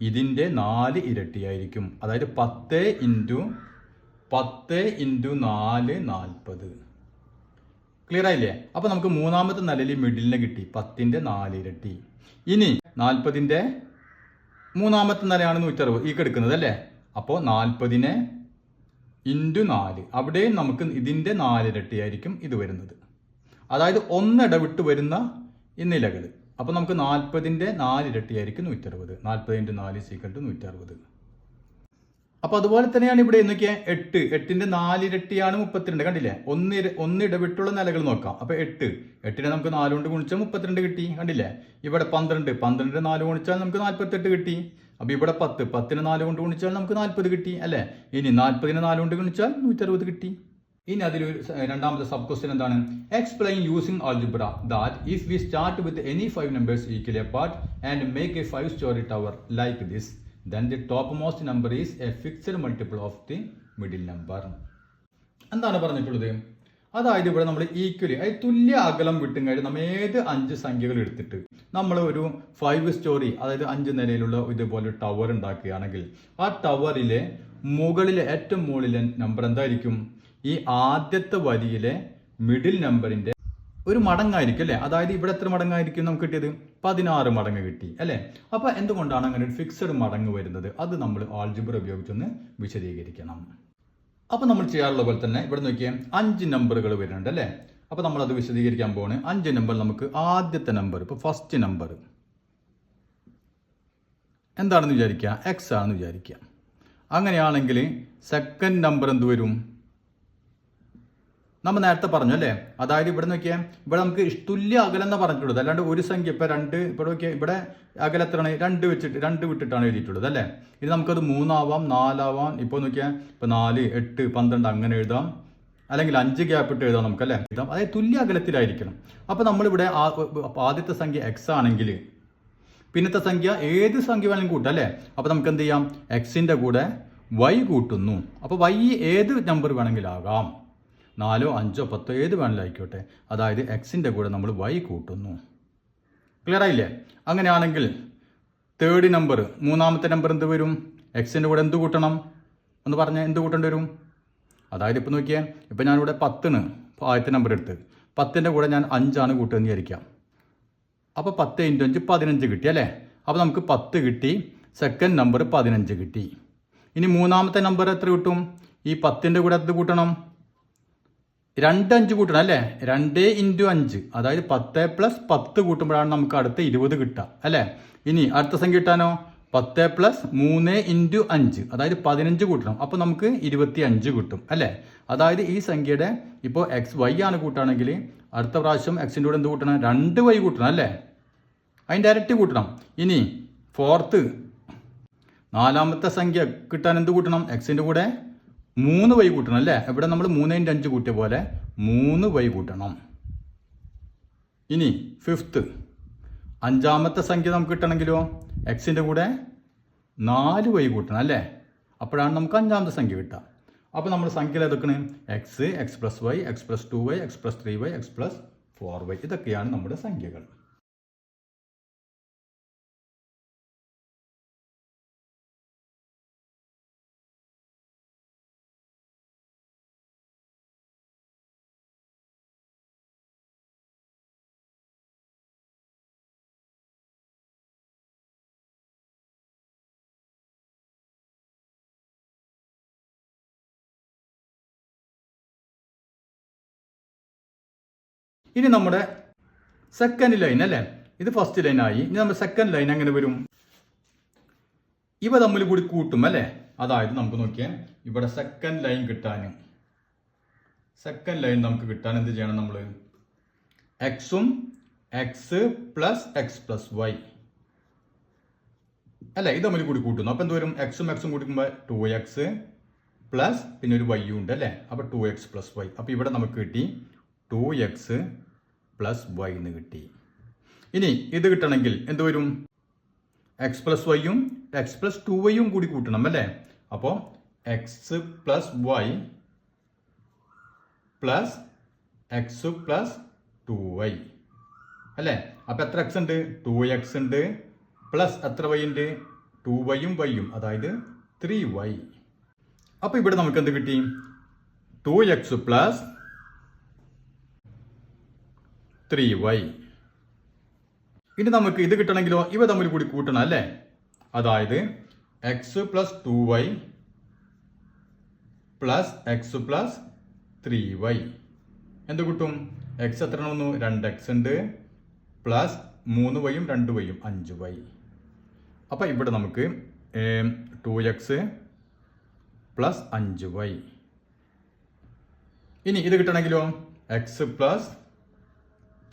ഇതിൻ്റെ 4 ഇരട്ടിയായിരിക്കും. അതായത് 10 × 4 40. ക്ലിയർ ആയില്ലേ? അപ്പോൾ നമുക്ക് മൂന്നാമത്തെ നിലയിൽ മിഡിലിനെ കിട്ടി 10ന്റെ 4 ഇരട്ടി. ഇനി 40ന്റെ മൂന്നാമത്തെ നിലയാണ് 160 ഈ കിടക്കുന്നത് അല്ലേ? അപ്പോൾ 40നെ × 4 അവിടെയും നമുക്ക് ഇതിൻ്റെ 4 ഇരട്ടിയായിരിക്കും ഇത് വരുന്നത്. അതായത് ഒന്നിടവിട്ട് വരുന്ന ഈ നിലകൾ. അപ്പോൾ നമുക്ക് 40ന്റെ 4 ഇരട്ടിയായിരിക്കും 160. 40 × 4 = 160. അപ്പോൾ അതുപോലെ തന്നെയാണ് ഇവിടെ നോക്കിയാൽ 8ന്റെ 4 ഇരട്ടിയാണ് 32. കണ്ടില്ലേ? ഒന്നിടവിട്ടുള്ള നിലകൾ നോക്കാം. അപ്പോൾ 8നെ നമുക്ക് 4 കൊണ്ട് ഗുണിച്ചാൽ 32 കിട്ടി. കണ്ടില്ലേ? ഇവിടെ 12 12ന്റെ 4 ഗുണിച്ചാൽ നമുക്ക് 48 കിട്ടി. അപ്പോൾ ഇവിടെ 10നെ 4 കൊണ്ട് ഗുണിച്ചാൽ നമുക്ക് 40 കിട്ടി അല്ലേ? ഇനി 40നെ 4 കൊണ്ട് ഗുണിച്ചാൽ 160 കിട്ടി. ഇനി അതിൽ രണ്ടാമത്തെ സബ് ക്വസ്റ്റ്യൻ എന്താണ്? Explain using algebra that if we start with any 5 numbers equally apart and make A 5-story tower like this, then the topmost number is a fixed multiple of the middle number. എന്താണ് പറഞ്ഞിട്ടുള്ളത്? അതായത് ഇവിടെ നമ്മൾ equally അതായത് തുല്യ അകലം വിട്ടും കഴിഞ്ഞ് നമ്മൾ ഏത് 5 സംഖ്യകൾ എടുത്തിട്ട് നമ്മൾ ഒരു 5 സ്റ്റോറി അതായത് 5 നിലയിലുള്ള ഇതുപോലെ ടവർ ഉണ്ടാക്കുകയാണെങ്കിൽ ആ ടവറിലെ മുകളിലെ ഏറ്റവും മുകളിലെ നമ്പർ എന്തായിരിക്കും? ഈ ആദ്യത്തെ വരിയിലെ മിഡിൽ നമ്പറിന്റെ ഒരു മടങ്ങായിരിക്കും അല്ലേ? അതായത് ഇവിടെ എത്ര മടങ്ങായിരിക്കും നമുക്ക് കിട്ടിയത്? 16 മടങ്ങ് കിട്ടി അല്ലേ? അപ്പോൾ എന്തുകൊണ്ടാണ് അങ്ങനെ ഒരു ഫിക്സഡ് മടങ്ങ് വരുന്നത്? അത് നമ്മൾ ആൾജിബ്ര ഉപയോഗിച്ചൊന്ന് വിശദീകരിക്കണം. അപ്പോൾ നമ്മൾ ചെയ്യാറുള്ള പോലെ തന്നെ ഇവിടെ നോക്കിയാൽ 5 നമ്പറുകൾ വരുന്നുണ്ട് അല്ലേ? അപ്പോൾ നമ്മൾ അത് വിശദീകരിക്കാൻ പോവാണ്. 5 നമ്പർ നമുക്ക് ആദ്യത്തെ നമ്പർ ഇപ്പോൾ ഫസ്റ്റ് നമ്പർ എന്താണെന്ന് വിചാരിക്കുക? X ആണെന്ന് വിചാരിക്കുക. അങ്ങനെയാണെങ്കിൽ സെക്കൻഡ് നമ്പർ എന്ത് വരും? നമ്മൾ നേരത്തെ പറഞ്ഞു അല്ലേ? അതായത് ഇവിടെ നോക്കിയാൽ ഇവിടെ നമുക്ക് തുല്യ അകലം എന്ന് പറഞ്ഞിട്ടുള്ളത്, അല്ലാണ്ട് ഒരു സംഖ്യ ഇപ്പോൾ 2 ഇവിടെ നോക്കിയാൽ ഇവിടെ അകലം എത്രയാണ്? 2 വിട്ടിട്ടാണ് എഴുതിയിട്ടുള്ളത് അല്ലേ? ഇനി നമുക്കത് 3 ആവാം 4 ആവാം. ഇപ്പോൾ നോക്കിയാൽ ഇപ്പോൾ 4 8 12 അങ്ങനെ എഴുതാം, അല്ലെങ്കിൽ 5 ഗ്യാപ്പ് ഇട്ട് എഴുതാം നമുക്ക് അല്ലേ? എഴുതാം. അതായത് തുല്യ അകലത്തിലായിരിക്കണം. അപ്പോൾ നമ്മളിവിടെ ആദ്യത്തെ സംഖ്യ X ആണെങ്കിൽ പിന്നത്തെ സംഖ്യ ഏത് സംഖ്യ വേണമെങ്കിലും കൂട്ടാം അല്ലേ? അപ്പോൾ നമുക്ക് എന്ത് ചെയ്യാം? Xന്റെ കൂടെ Y കൂട്ടുന്നു. അപ്പോൾ Y ഏത് നമ്പർ വേണമെങ്കിലും ആകാം. 4, 5, 10 ഏത് വേണമെങ്കിലും ആയിക്കോട്ടെ. അതായത് എക്സിൻ്റെ കൂടെ നമ്മൾ y കൂട്ടുന്നു. ക്ലിയർ ആയില്ലേ? അങ്ങനെയാണെങ്കിൽ തേർഡ് നമ്പർ, മൂന്നാമത്തെ നമ്പർ എന്ത് വരും? എക്സിൻ്റെ കൂടെ എന്ത് കൂട്ടണം എന്ന് പറഞ്ഞാൽ എന്ത് കൂട്ടേണ്ടി വരും? അതായത് ഇപ്പോൾ നോക്കിയാൽ, ഇപ്പോൾ ഞാനിവിടെ 10 ആദ്യത്തെ നമ്പർ എടുത്ത് 10ൻ്റെ കൂടെ ഞാൻ 5 കൂട്ടുകയെന്ന് വിചാരിക്കാം. അപ്പോൾ 10 × 5 15 കിട്ടി അല്ലേ? അപ്പോൾ നമുക്ക് 10 കിട്ടി. സെക്കൻഡ് നമ്പർ 15 കിട്ടി. ഇനി മൂന്നാമത്തെ നമ്പർ എത്ര കിട്ടും? ഈ 10ൻ്റെ കൂടെ എത്ര കൂട്ടണം? 2 5 കൂട്ടണം അല്ലേ? 2 × 5, അതായത് 10 + 10 കൂട്ടുമ്പോഴാണ് നമുക്ക് അടുത്ത 20 കിട്ടുക അല്ലേ? ഇനി അടുത്ത സംഖ്യ കിട്ടാനോ? 10 + 3 × 5, അതായത് 15 കൂട്ടണം. അപ്പോൾ നമുക്ക് 25 കിട്ടും അല്ലേ? അതായത് ഈ സംഖ്യയുടെ ഇപ്പോൾ y ആണ് കൂട്ടുകയാണെങ്കിൽ അടുത്ത പ്രാവശ്യം എക്സിൻ്റെ കൂടെ എന്ത് കൂട്ടണം? 2y കൂട്ടണം അല്ലേ? അതിൻ്റെ ഇരട്ടി കൂട്ടണം. ഇനി ഫോർത്ത്, നാലാമത്തെ സംഖ്യ കിട്ടാൻ എന്ത് കൂട്ടണം? എക്സിൻ്റെ കൂടെ 3y കൂട്ടണം അല്ലേ? ഇവിടെ നമ്മൾ 3 × 5 കൂട്ടിയ പോലെ 3y കൂട്ടണം. ഇനി ഫിഫ്ത്ത്, അഞ്ചാമത്തെ സംഖ്യ നമുക്ക് കിട്ടണമെങ്കിലോ എക്സിൻ്റെ കൂടെ 4y കൂട്ടണം അല്ലേ? അപ്പോഴാണ് നമുക്ക് അഞ്ചാമത്തെ സംഖ്യ കിട്ടുക. അപ്പോൾ നമ്മൾ സംഖ്യയിൽ എടുക്കണേ x, x plus y, x plus 2y, x plus 3y, x plus 4y. ഇതൊക്കെയാണ് നമ്മുടെ സംഖ്യകൾ. ഇനി നമ്മുടെ സെക്കൻഡ് ലൈൻ അല്ലേ? ഇത് ഫസ്റ്റ് ലൈനായി. ഇനി നമ്മുടെ സെക്കൻഡ് ലൈൻ എങ്ങനെ വരും? ഇവ തമ്മിൽ കൂടി കൂട്ടും അല്ലേ? അതായത് നമുക്ക് നോക്കിയാൽ ഇവിടെ സെക്കൻഡ് ലൈൻ നമുക്ക് കിട്ടാൻ എന്ത് ചെയ്യണം? നമ്മൾ എക്സും x plus x plus y അല്ലേ? ഇത് തമ്മിൽ കൂടി കൂട്ടുന്നു. അപ്പോൾ എന്ത് വരും? എക്സും കൂടിക്കുമ്പോൾ 2x പ്ലസ് പിന്നെ ഒരു വൈയും ഉണ്ട് അല്ലേ? അപ്പോൾ 2x പ്ലസ് വൈ. അപ്പോൾ ഇവിടെ നമുക്ക് കിട്ടി 2x പ്ലസ് വൈ എന്ന് കിട്ടി. ഇനി ഇത് കിട്ടണമെങ്കിൽ എന്ത് വരും? എക്സ് പ്ലസ് വൈയും എക്സ് പ്ലസ് 2y കൂടി കൂട്ടണം അല്ലേ? അപ്പോൾ x plus y plus x plus 2y അല്ലേ? അപ്പോൾ എത്ര എക്സ് ഉണ്ട്? 2x ഉണ്ട്. പ്ലസ് എത്ര y ഉണ്ട്? 2yയും വൈയും, അതായത് 3y. അപ്പോൾ ഇവിടെ നമുക്ക് എന്ത് കിട്ടി? 2x plus 3y. ഇനി നമുക്ക് ഇത് കിട്ടണമെങ്കിലോ ഇവ തമ്മിൽ കൂടി കൂട്ടണം അല്ലേ? അതായത് x plus 2y plus x plus 3y എന്ത് കിട്ടും? എക്സ് എത്ര വന്നു? 2x ഉണ്ട്. പ്ലസ് 3yയും 2yയും 5y. അപ്പം ഇവിടെ നമുക്ക് 2x പ്ലസ് 5y. ഇനി ഇത് കിട്ടണമെങ്കിലോ എക്സ് പ്ലസ്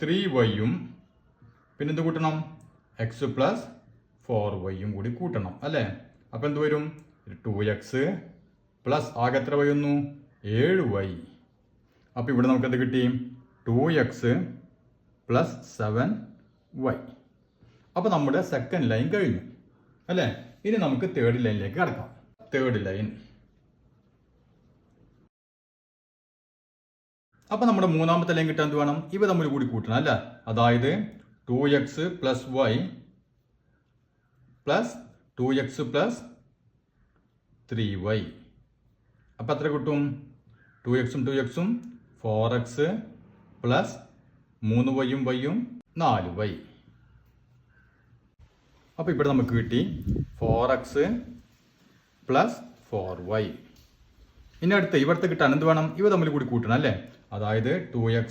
3yയും പിന്നെ എന്ത് കൂട്ടണം? എക്സ് പ്ലസ് 4yയും കൂടി കൂട്ടണം അല്ലേ? അപ്പം എന്ത് വരും? 2x പ്ലസ് ആകെ എത്ര y വന്നു? 7y. അപ്പോൾ ഇവിടെ നമുക്ക് എന്ത് കിട്ടി? 2x plus 7y. അപ്പോൾ നമ്മുടെ സെക്കൻഡ് ലൈൻ കഴിഞ്ഞു അല്ലേ? ഇനി നമുക്ക് തേർഡ് ലൈനിലേക്ക് കടക്കാം. Third line. അപ്പം നമ്മുടെ മൂന്നാമത്തെ ലൈൻ കിട്ടാൻ എന്ത് വേണം? ഇവ തമ്മിൽ കൂടി കൂട്ടണം അല്ലേ? അതായത് 2x plus y plus 2x plus 3y. അപ്പം എത്ര കിട്ടും? 2xും 4x പ്ലസ് 3yയും വൈയും 4y. അപ്പോൾ ഇവിടെ നമുക്ക് കിട്ടി 4x പ്ലസ് 4y. ഇനി അടുത്ത് ഇവിടുത്തെ കിട്ടാൻ എന്ത് വേണം? ഇവ തമ്മിൽ കൂടി കൂട്ടണം അല്ലേ? അതായത് 2x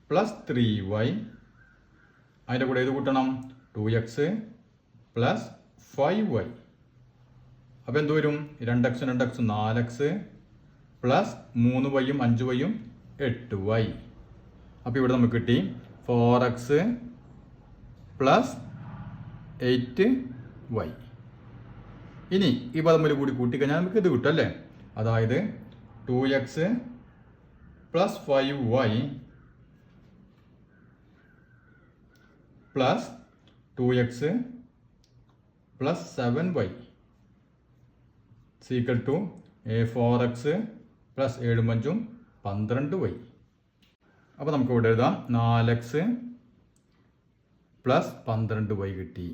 പ്ലസ് 3y, അതിൻ്റെ കൂടെ ഇത് കൂട്ടണം 2x പ്ലസ് 5y. അപ്പോൾ എന്ത് വരും? 2x 4x plus 3yയും 5yയും 8y. അപ്പോൾ ഇവിടെ നമുക്ക് കിട്ടി 4x പ്ലസ് 8y. ഇനി ഈ പദം കൂടി കൂട്ടിക്കഴിഞ്ഞാൽ നമുക്ക് ഇത് കിട്ടും അല്ലേ? അതായത് 2x plus 5y plus 2x plus 7y equal to 4x plus 7 5 12y. അപ്പോൾ നമുക്ക് ഇവിടെ എഴുതാം 4x പ്ലസ് 12y കിട്ടി.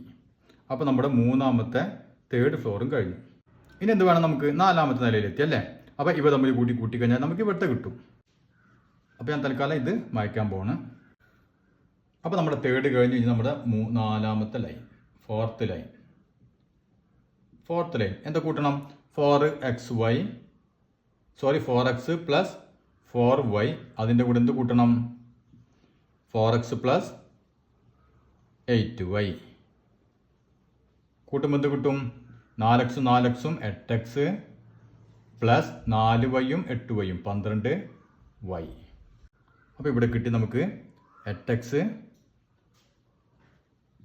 അപ്പോൾ നമ്മുടെ മൂന്നാമത്തെ തേർഡ് ഫ്ലോറും കഴിഞ്ഞു. ഇനി എന്ത് വേണം, നമുക്ക് നാലാമത്തെ നിലയിലെത്തി അല്ലേ. അപ്പോൾ ഇവ തമ്മിൽ കൂട്ടിക്കഴിഞ്ഞാൽ നമുക്ക് ഇവിടുത്തെ കിട്ടും. അപ്പോൾ ഞാൻ തൽക്കാലം ഇത് മായ്ക്കാൻ പോണ്. അപ്പോൾ നമ്മുടെ തേർഡ് കഴിഞ്ഞ് നമ്മുടെ നാലാമത്തെ ലൈൻ, ഫോർത്ത് ലൈൻ എന്താ കൂട്ടണം? 4x plus 4y. അതിൻ്റെ കൂടെ എന്ത് കൂട്ടണം? 4x plus 8y. കൂട്ടുമ്പോൾ എന്ത് കിട്ടും? 4x 8x plus 4y 8y 12y. അപ്പോൾ ഇവിടെ കിട്ടി നമുക്ക് 8x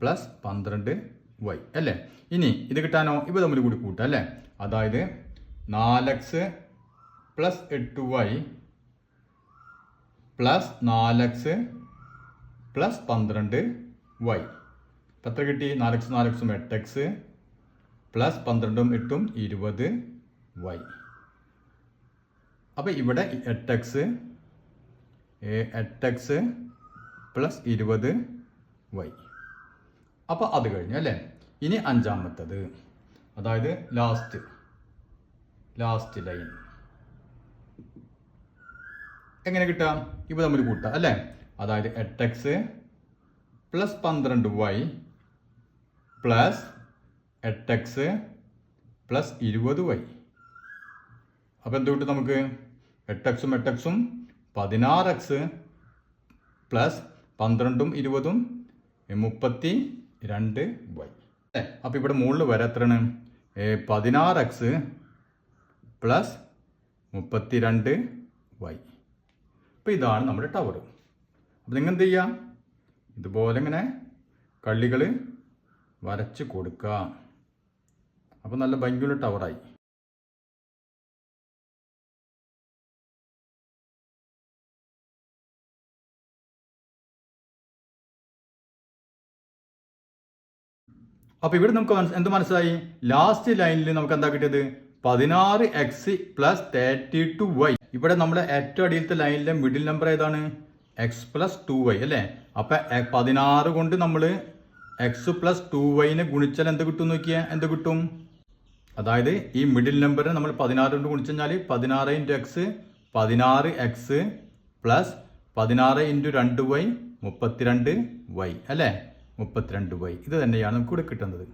പ്ലസ് 12y അല്ലേ. ഇനി ഇത് കിട്ടാനോ ഇവ തമ്മിൽ കൂടി കൂട്ടാം അല്ലേ. അതായത് 4x plus 8y plus 4x plus 12y. അപ്പം എത്ര കിട്ടി? 4x 8x plus 12 8 20y. അപ്പോൾ ഇവിടെ 8x പ്ലസ് 20y. അപ്പോൾ അത് കഴിഞ്ഞു അല്ലേ. ഇനി അഞ്ചാമത്തത്, അതായത് ലാസ്റ്റ് ലൈൻ എങ്ങനെ കിട്ടാം? ഇവ തമ്മിൽ കൂട്ടാം അല്ലേ. അതായത് 8x plus 12y plus 8x plus 20y. അപ്പോൾ എന്ത് കിട്ടും നമുക്ക്? 8x 16x plus 12 20 32y. അപ്പോൾ ഇവിടെ മുകളിൽ വരെ എത്രയാണ്? 16x plus 32y. അപ്പോൾ ഇതാണ് നമ്മുടെ ടവർ. അപ്പോൾ നിങ്ങൾ എന്ത് ചെയ്യുക? ഇതുപോലെ ഇങ്ങനെ കള്ളികൾ വരച്ച് കൊടുക്കുക. അപ്പോൾ നല്ല ഭംഗിയുള്ള ടവറായി. അപ്പോൾ ഇവിടെ നമുക്ക് എന്ത് മനസ്സിലായി? ലാസ്റ്റ് ലൈനിൽ നമുക്ക് എന്താ കിട്ടിയത്? 16x plus 32y. ഇവിടെ നമ്മുടെ ഏറ്റവും അടിയിലത്തെ ലൈനിലെ മിഡിൽ നമ്പർ ഏതാണ്? x പ്ലസ് 2y അല്ലേ. അപ്പം 16 കൊണ്ട് നമ്മൾ x പ്ലസ് 2yനെ ഗുണിച്ചാൽ എന്ത് കിട്ടും നോക്കിയാൽ? എന്ത് കിട്ടും? അതായത് ഈ മിഡിൽ നമ്പറിനെ നമ്മൾ 16 കൊണ്ട് ഗുണിച്ചു കഴിഞ്ഞാൽ 16 × x 16x plus 16 × 2y 32y അല്ലേ. 32y. ഇത് തന്നെയാണ് നമുക്ക് ഇവിടെ കിട്ടുന്നത്.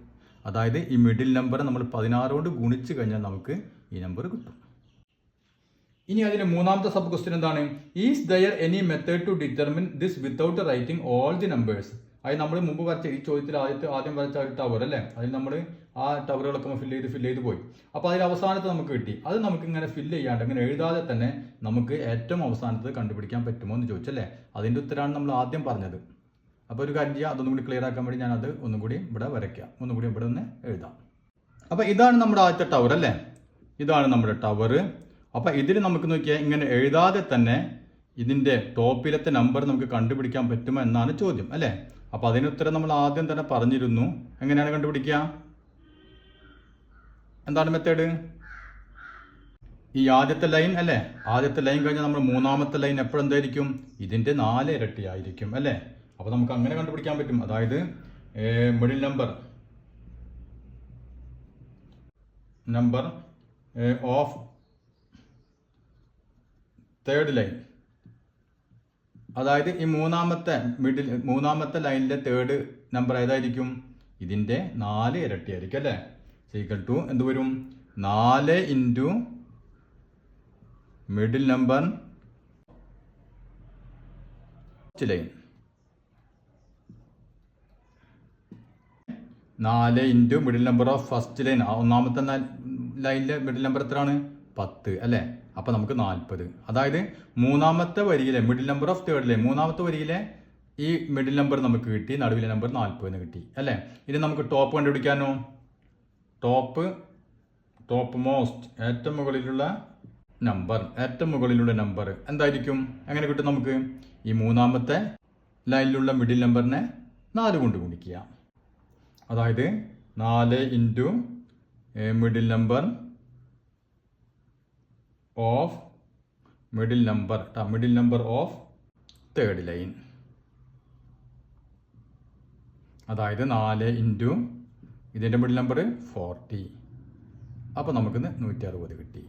അതായത് ഈ മിഡിൽ നമ്പർ നമ്മൾ 16 കൊണ്ട് ഗുണിച്ച് കഴിഞ്ഞാൽ നമുക്ക് ഈ നമ്പർ കിട്ടും. ഇനി അതിന്റെ മൂന്നാമത്തെ സബ് ക്വസ്റ്റ്യൻ എന്താണ്? Is there any method to determine this without writing all the numbers? അത് നമ്മൾ മുമ്പ് വരച്ച ഈ ചോദ്യത്തിൽ ആദ്യം വരച്ച ഒരു ടവർ അല്ലേ. അതിൽ നമ്മൾ ആ ടവറുകളൊക്കെ ഫില്ല് ചെയ്ത് പോയി. അപ്പോൾ അതിൽ അവസാനത്തെ നമുക്ക് കിട്ടി. അത് നമുക്ക് ഇങ്ങനെ ഫില്ല് ചെയ്യാണ്ട് ഇങ്ങനെ എഴുതാതെ തന്നെ നമുക്ക് ഏറ്റവും അവസാനത്ത് കണ്ടുപിടിക്കാൻ പറ്റുമോ എന്ന് ചോദിച്ചല്ലേ. അതിൻ്റെ ഉത്തരമാണ് നമ്മൾ ആദ്യം പറഞ്ഞത്. അപ്പോൾ ഒരു കാര്യം ചെയ്യാം, അതൊന്നും കൂടി ക്ലിയർ ആക്കാൻ വേണ്ടി ഞാനത് ഒന്നും കൂടി ഇവിടെ വരയ്ക്കാം. ഒന്നും കൂടി ഇവിടെ ഒന്ന് എഴുതാം. അപ്പോൾ ഇതാണ് നമ്മുടെ ആദ്യത്തെ ടവർ അല്ലേ. ഇതാണ് നമ്മുടെ ടവർ. അപ്പോൾ ഇതിൽ നമുക്ക് നോക്കിയാൽ ഇങ്ങനെ എഴുതാതെ തന്നെ ഇതിൻ്റെ ടോപ്പിലത്തെ നമ്പർ നമുക്ക് കണ്ടുപിടിക്കാൻ പറ്റുമോ എന്നാണ് ചോദ്യം അല്ലേ. അപ്പോൾ അതിനുത്തരം നമ്മൾ ആദ്യം തന്നെ പറഞ്ഞിരുന്നു. എങ്ങനെയാണ് കണ്ടുപിടിക്കുക? എന്താണ് മെത്തേഡ്? ഈ ആദ്യത്തെ ലൈൻ അല്ലേ. ആദ്യത്തെ ലൈൻ കഴിഞ്ഞാൽ നമ്മൾ മൂന്നാമത്തെ ലൈൻ എപ്പോഴെന്തായിരിക്കും? ഇതിൻ്റെ 4 ഇരട്ടി ആയിരിക്കും അല്ലേ. അപ്പോൾ നമുക്ക് അങ്ങനെ കണ്ടുപിടിക്കാൻ പറ്റും. അതായത് middle number of third line, അതായത് ഈ മൂന്നാമത്തെ ലൈനിലെ തേർഡ് നമ്പർ ഏതായിരിക്കും? ഇതിൻ്റെ 4 ഇരട്ടി ആയിരിക്കും അല്ലേ. ഈക്വൽ ടു എന്ത് വരും? 4 × middle number line. 4 × middle number of first line. ഒന്നാമത്തെ ലൈനിലെ മിഡിൽ നമ്പർ എത്രയാണ്? 10 അല്ലേ. അപ്പോൾ നമുക്ക് 40. അതായത് മൂന്നാമത്തെ വരിയിലെ middle number of third line, മൂന്നാമത്തെ വരിയിലെ ഈ മിഡിൽ നമ്പർ നമുക്ക് കിട്ടി. നടുവിലെ നമ്പർ 40 എന്ന് കിട്ടി അല്ലേ. ഇനി നമുക്ക് ടോപ്പ് കണ്ടുപിടിക്കാനോ? ടോപ്പ് മോസ്റ്റ് ഏറ്റവും മുകളിലുള്ള നമ്പർ എന്തായിരിക്കും? എങ്ങനെ കിട്ടും നമുക്ക്? ഈ മൂന്നാമത്തെ ലൈനിലുള്ള മിഡിൽ നമ്പറിനെ 4 കൊണ്ട് ഗുണിക്കുക. അതായത് 4 × middle number of middle number of third line. അതായത് 4 ഇൻറ്റു ഇതിൻ്റെ മിഡിൽ നമ്പർ 40. അപ്പോൾ നമുക്കിന്ന് 160 കിട്ടി.